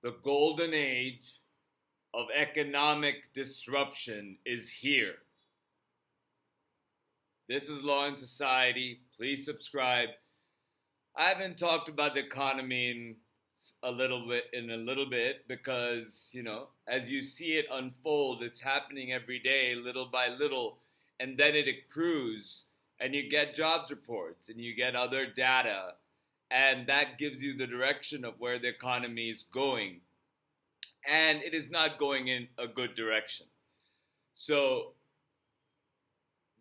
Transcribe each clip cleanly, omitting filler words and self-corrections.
The golden age of economic disruption is here. This is Law and Society. Please subscribe. I haven't talked about the economy in a little bit because, as you see it unfold, it's happening every day, little by little, and then it accrues, and you get jobs reports, and you get other data, and that gives you the direction of where the economy is going. And it is not going in a good direction. So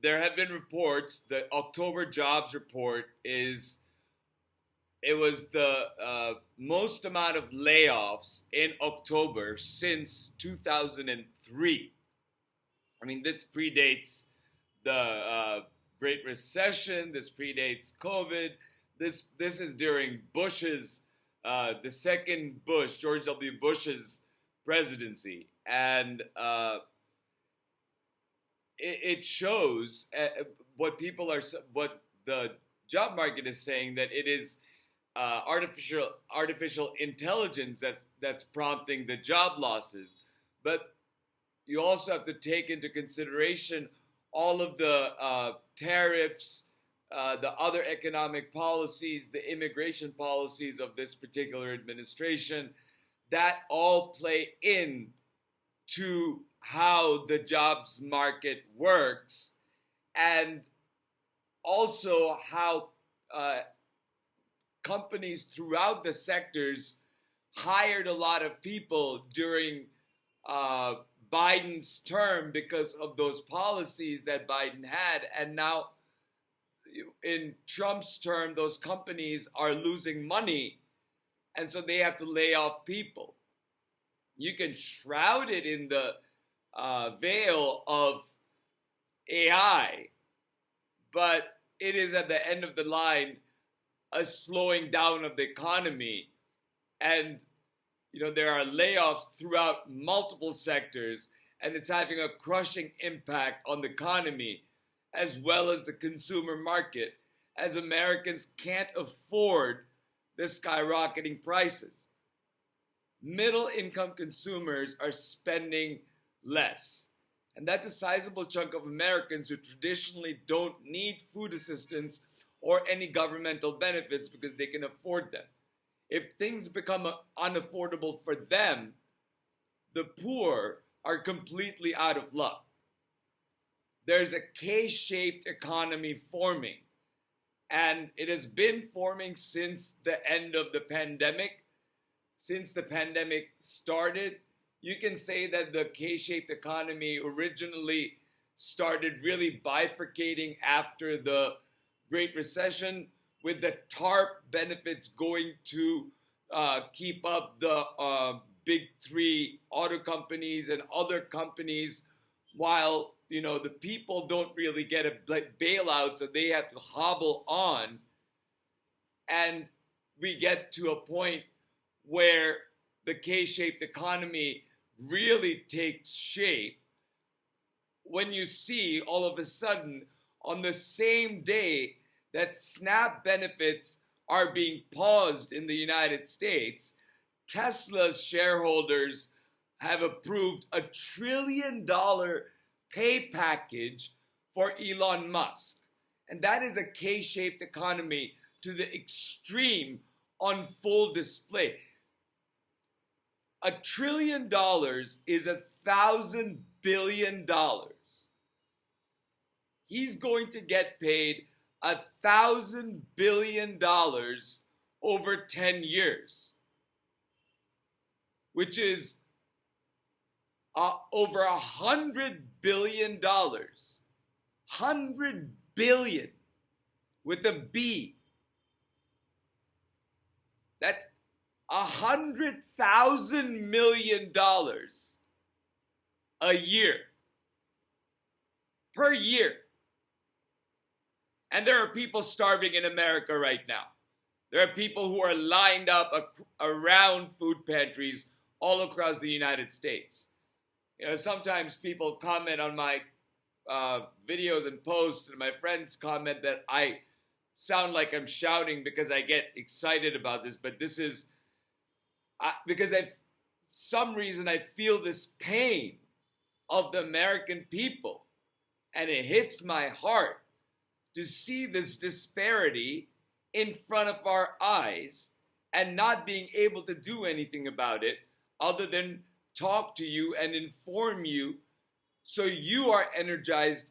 there have been reports. The October jobs report was the most amount of layoffs in October since 2003. I mean, this predates the Great Recession. This predates COVID. This is during the second Bush, George W. Bush's presidency, and it shows what the job market is saying, that it is artificial intelligence that's prompting the job losses. But you also have to take into consideration all of the tariffs, the other economic policies, the immigration policies of this particular administration, that all play in to how the jobs market works, and also how companies throughout the sectors hired a lot of people during Biden's term because of those policies that Biden had. And now in Trump's term, those companies are losing money, and so they have to lay off people. You can shroud it in the veil of AI, but it is at the end of the line a slowing down of the economy. And there are layoffs throughout multiple sectors, and it's having a crushing impact on the economy as well as the consumer market, as Americans can't afford the skyrocketing prices. Middle income consumers are spending less. And that's a sizable chunk of Americans who traditionally don't need food assistance or any governmental benefits because they can afford them. If things become unaffordable for them, the poor are completely out of luck. There's a K-shaped economy forming, and it has been forming since the end of the pandemic. Since the pandemic started, you can say that the K-shaped economy originally started really bifurcating after the Great Recession, with the TARP benefits going to keep up the big three auto companies and other companies, while the people don't really get a bailout, so they have to hobble on. And we get to a point where the K-shaped economy really takes shape when you see all of a sudden, on the same day that SNAP benefits are being paused in the United States, Tesla's shareholders have approved $1 trillion pay package for Elon Musk. And that is a K-shaped economy to the extreme, on full display. $1 trillion is $1,000 billion. He's going to get paid $1,000 billion over 10 years, which is over $100 billion. 100 billion with a B. That's $100,000 million a year. Per year. And there are people starving in America right now. There are people who are lined up around food pantries all across the United States. Sometimes people comment on my videos and posts, and my friends comment that I sound like I'm shouting because I get excited about this. But this is because some reason I feel this pain of the American people, and it hits my heart to see this disparity in front of our eyes and not being able to do anything about it other than talk to you and inform you so you are energized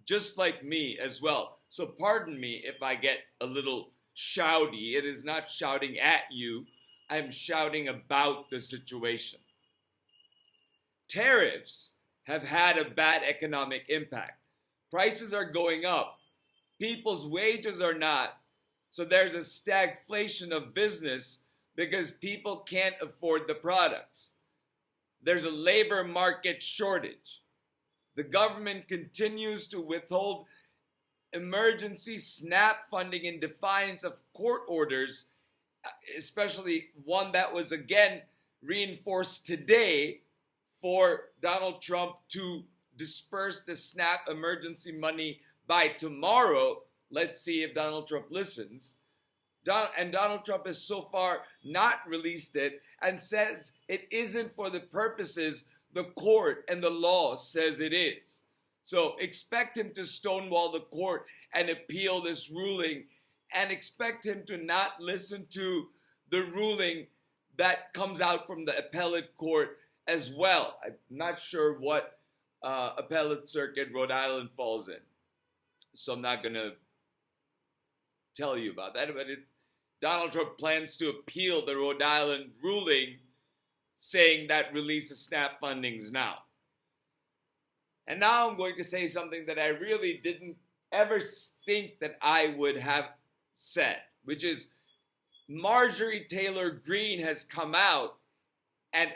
just like me as well. So pardon me if I get a little shouty. It is not shouting at you. I'm shouting about the situation. Tariffs have had a bad economic impact. Prices are going up. People's wages are not. So there's a stagflation of business because people can't afford the products. There's a labor market shortage. The government continues to withhold emergency SNAP funding in defiance of court orders, especially one that was again reinforced today for Donald Trump to disperse the SNAP emergency money by tomorrow. Let's see if Donald Trump listens. And Donald Trump has so far not released it and says it isn't for the purposes the court and the law says it is. So expect him to stonewall the court and appeal this ruling, and expect him to not listen to the ruling that comes out from the appellate court as well. I'm not sure what appellate circuit Rhode Island falls in, so I'm not going to tell you about that. But Donald Trump plans to appeal the Rhode Island ruling saying that release of SNAP fundings now. And now I'm going to say something that I really didn't ever think that I would have said, which is Marjorie Taylor Greene has come out and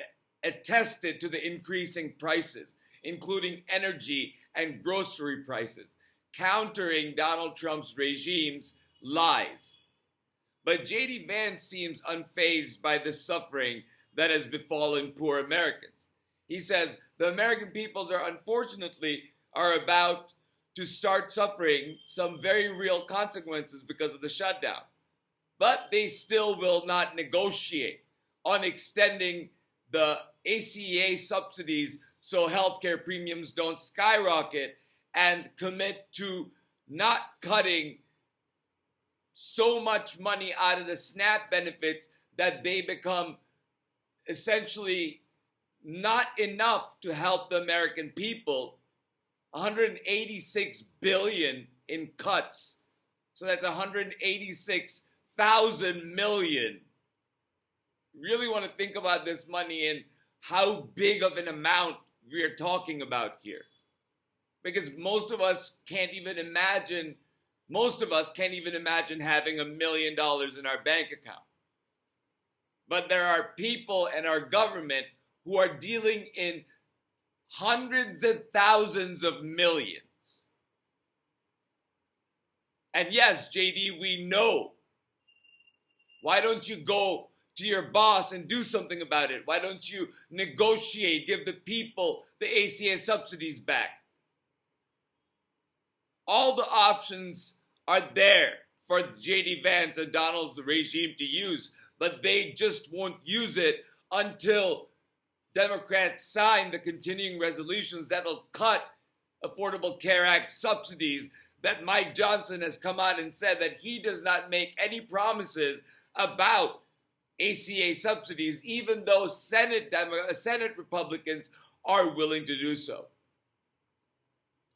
attested to the increasing prices, including energy and grocery prices, countering Donald Trump's regime's lies. But J.D. Vance seems unfazed by the suffering that has befallen poor Americans. He says the American peoples are about to start suffering some very real consequences because of the shutdown. But they still will not negotiate on extending the ACA subsidies so healthcare premiums don't skyrocket, and commit to not cutting so much money out of the SNAP benefits that they become essentially not enough to help the American people. 186 billion in cuts. So that's 186,000 million. Really want to think about this money and how big of an amount we are talking about here. Because most of us can't even imagine having $1 million in our bank account. But there are people in our government who are dealing in hundreds of thousands of millions. And yes, JD, we know. Why don't you go to your boss and do something about it? Why don't you negotiate, give the people the ACA subsidies back? All the options are there for JD Vance and Donald's regime to use, but they just won't use it until Democrats sign the continuing resolutions that'll cut Affordable Care Act subsidies, that Mike Johnson has come out and said that he does not make any promises about ACA subsidies, even though Senate Republicans are willing to do so.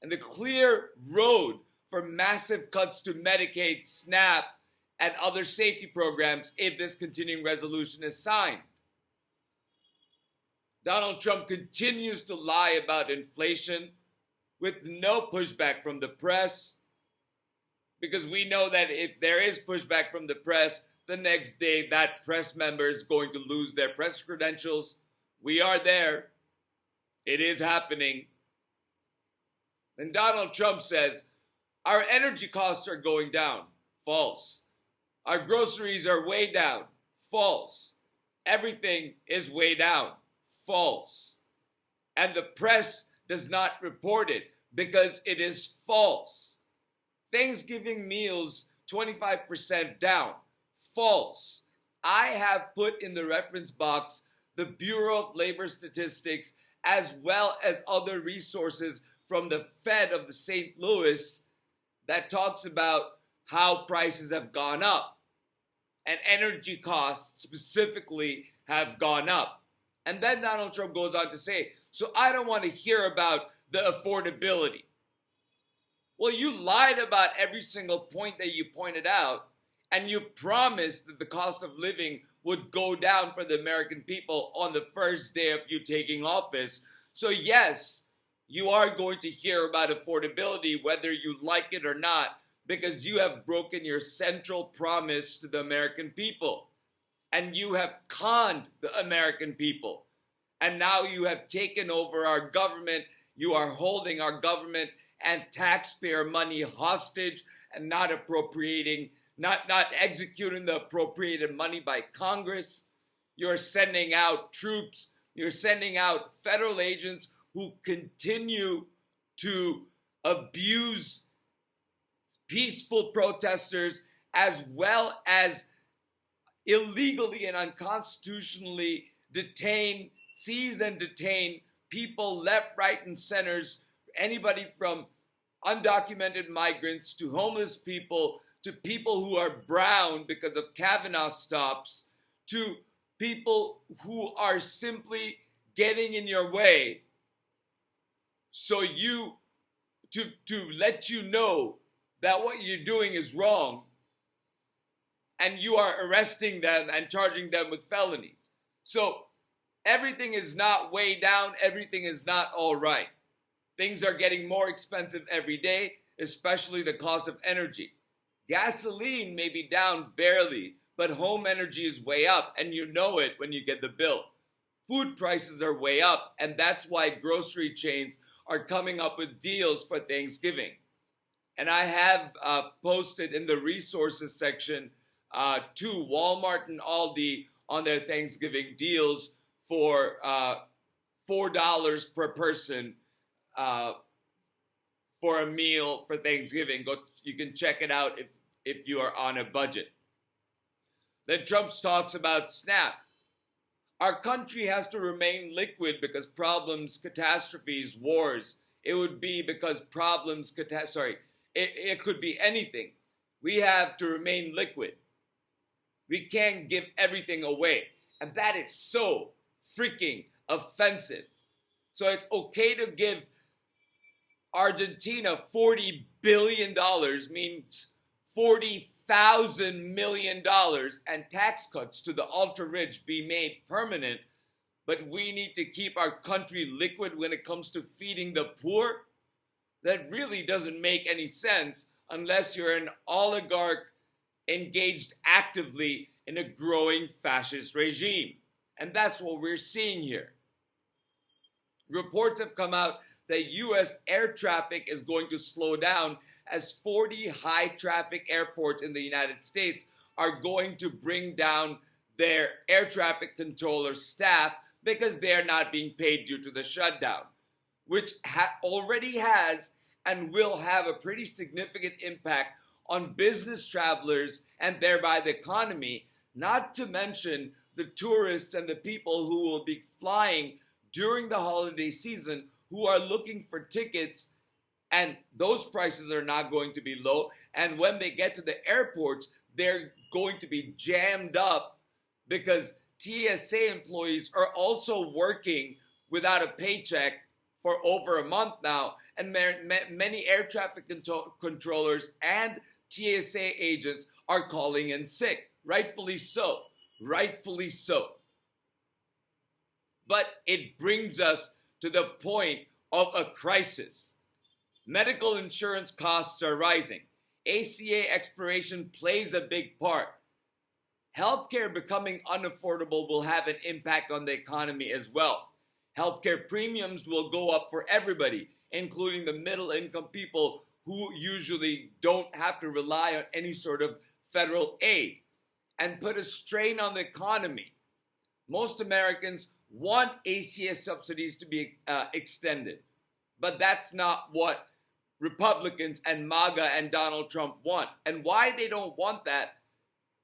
And the clear road for massive cuts to Medicaid, SNAP, and other safety programs if this continuing resolution is signed. Donald Trump continues to lie about inflation with no pushback from the press, because we know that if there is pushback from the press, the next day that press member is going to lose their press credentials. We are there. It is happening. And Donald Trump says, our energy costs are going down. False. Our groceries are way down. False. Everything is way down. False. And the press does not report it because it is false. Thanksgiving meals, 25% down. False. I have put in the reference box the Bureau of Labor Statistics, as well as other resources from the Fed of the St. Louis that talks about how prices have gone up and energy costs specifically have gone up. And then Donald Trump goes on to say, so I don't want to hear about the affordability. Well, you lied about every single point that you pointed out, and you promised that the cost of living would go down for the American people on the first day of you taking office. So yes, you are going to hear about affordability whether you like it or not, because you have broken your central promise to the American people. And you have conned the American people. And now you have taken over our government. You are holding our government and taxpayer money hostage and not appropriating, not executing the appropriated money by Congress. You're sending out troops. You're sending out federal agents who continue to abuse peaceful protesters as well as illegally and unconstitutionally seize and detain people left, right, and centers, anybody from undocumented migrants to homeless people to people who are brown because of Kavanaugh stops to people who are simply getting in your way so to let you know that what you're doing is wrong, and you are arresting them and charging them with felonies. So everything is not way down. Everything is not all right. Things are getting more expensive every day, especially the cost of energy. Gasoline may be down barely, but home energy is way up, and you know it when you get the bill. Food prices are way up, and that's why grocery chains are coming up with deals for Thanksgiving. And I have posted in the resources section to Walmart and Aldi on their Thanksgiving deals for $4 per person for a meal for Thanksgiving. You can check it out if you are on a budget. Then Trump talks about SNAP. Our country has to remain liquid because problems, catastrophes, wars. It would be because problems, it could be anything. We have to remain liquid. We can't give everything away. And that is so freaking offensive. So it's okay to give Argentina $40 billion, means $40,000 million, and tax cuts to the ultra-rich be made permanent, but we need to keep our country liquid when it comes to feeding the poor? That really doesn't make any sense unless you're an oligarch engaged actively in a growing fascist regime. And that's what we're seeing here. Reports have come out that U.S. air traffic is going to slow down as 40 high-traffic airports in the United States are going to bring down their air traffic controller staff because they're not being paid due to the shutdown, which already has and will have a pretty significant impact on business travelers and thereby the economy, not to mention the tourists and the people who will be flying during the holiday season who are looking for tickets, and those prices are not going to be low. And when they get to the airports, they're going to be jammed up because TSA employees are also working without a paycheck for over a month now. And many air traffic controllers and TSA agents are calling in sick. Rightfully so. Rightfully so. But it brings us to the point of a crisis. Medical insurance costs are rising. ACA expiration plays a big part. Healthcare becoming unaffordable will have an impact on the economy as well. Healthcare premiums will go up for everybody, including the middle income people who usually don't have to rely on any sort of federal aid, and put a strain on the economy. Most Americans want ACA subsidies to be extended, but that's not what Republicans and MAGA and Donald Trump want. And why they don't want that,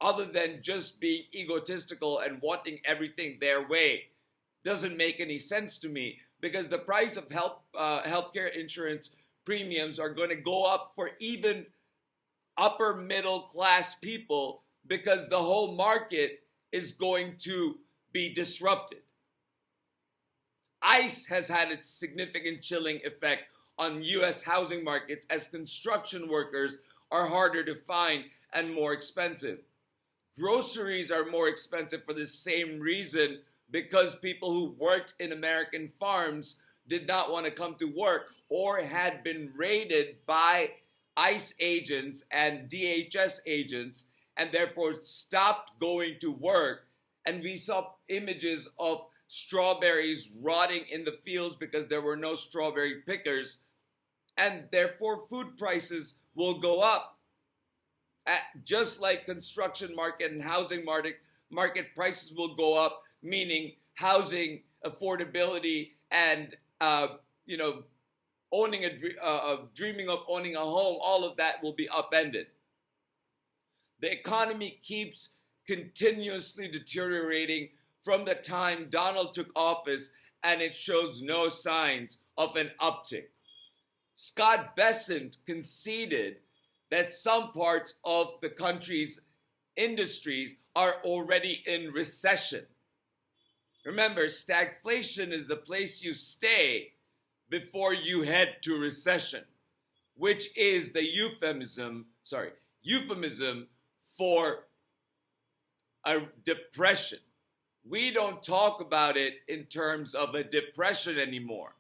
other than just being egotistical and wanting everything their way, doesn't make any sense to me, because the price of healthcare insurance premiums are going to go up for even upper middle class people, because the whole market is going to be disrupted. ICE has had a significant chilling effect on US housing markets, as construction workers are harder to find and more expensive. Groceries are more expensive for the same reason, because people who worked in American farms did not want to come to work or had been raided by ICE agents and DHS agents and therefore stopped going to work. And we saw images of strawberries rotting in the fields because there were no strawberry pickers, and therefore food prices will go up. Just like construction market and housing market prices will go up, meaning housing affordability and dreaming of owning a home, all of that will be upended. The economy keeps continuously deteriorating from the time Donald took office, and it shows no signs of an uptick. Scott Bessent conceded that some parts of the country's industries are already in recession. Remember, stagflation is the place you stay before you head to recession, which is the euphemism for a depression. We don't talk about it in terms of a depression anymore.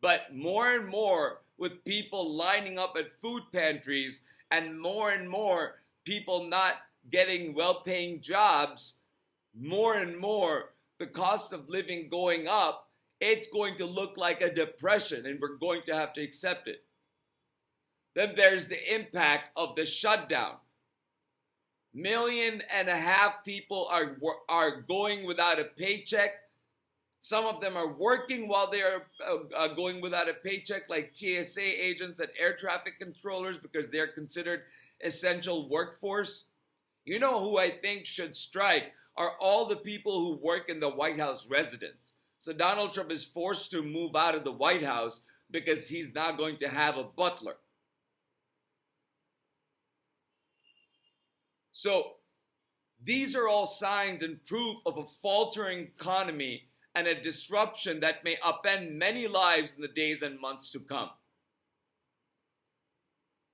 But more and more, with people lining up at food pantries and more people not getting well-paying jobs, more and more the cost of living going up, it's going to look like a depression, and we're going to have to accept it. Then there's the impact of the shutdown. 1.5 million people are going without a paycheck. Some of them are working while they are going without a paycheck, like TSA agents and air traffic controllers, because they're considered essential workforce. You know who I think should strike are all the people who work in the White House residence. So Donald Trump is forced to move out of the White House because he's not going to have a butler. So these are all signs and proof of a faltering economy and a disruption that may upend many lives in the days and months to come.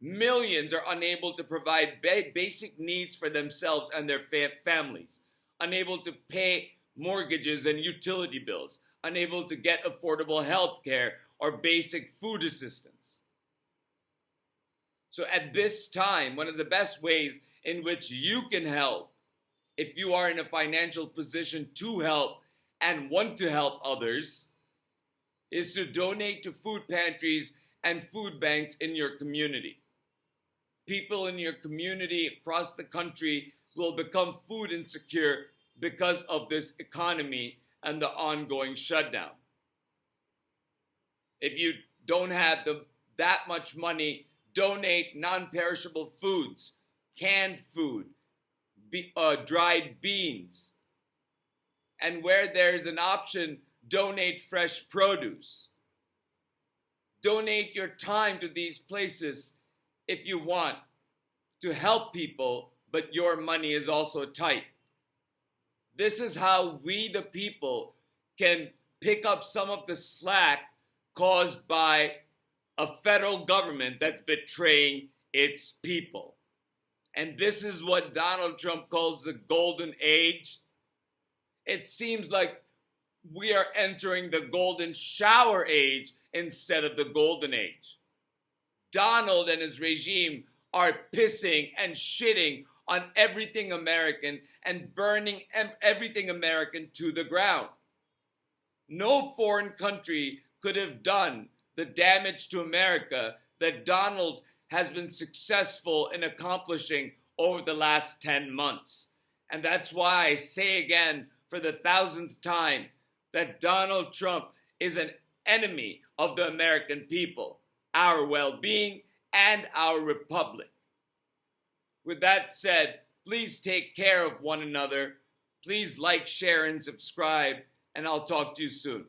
Millions are unable to provide basic needs for themselves and their families, unable to pay mortgages and utility bills, unable to get affordable health care or basic food assistance. So at this time, one of the best ways in which you can help, if you are in a financial position to help and want to help others, is to donate to food pantries and food banks in your community. People in your community across the country will become food insecure because of this economy and the ongoing shutdown. If you don't have that much money, donate non-perishable foods, canned food, dried beans. And where there's an option, donate fresh produce. Donate your time to these places if you want to help people, but your money is also tight. This is how we, the people, can pick up some of the slack caused by a federal government that's betraying its people. And this is what Donald Trump calls the golden age. It seems like we are entering the golden shower age instead of the golden age. Donald and his regime are pissing and shitting on everything American and burning everything American to the ground. No foreign country could have done the damage to America that Donald has been successful in accomplishing over the last 10 months. And that's why I say again for the 1,000th time that Donald Trump is an enemy of the American people, our well-being, and our republic. With that said, please take care of one another. Please like, share, and subscribe. and I'll talk to you soon.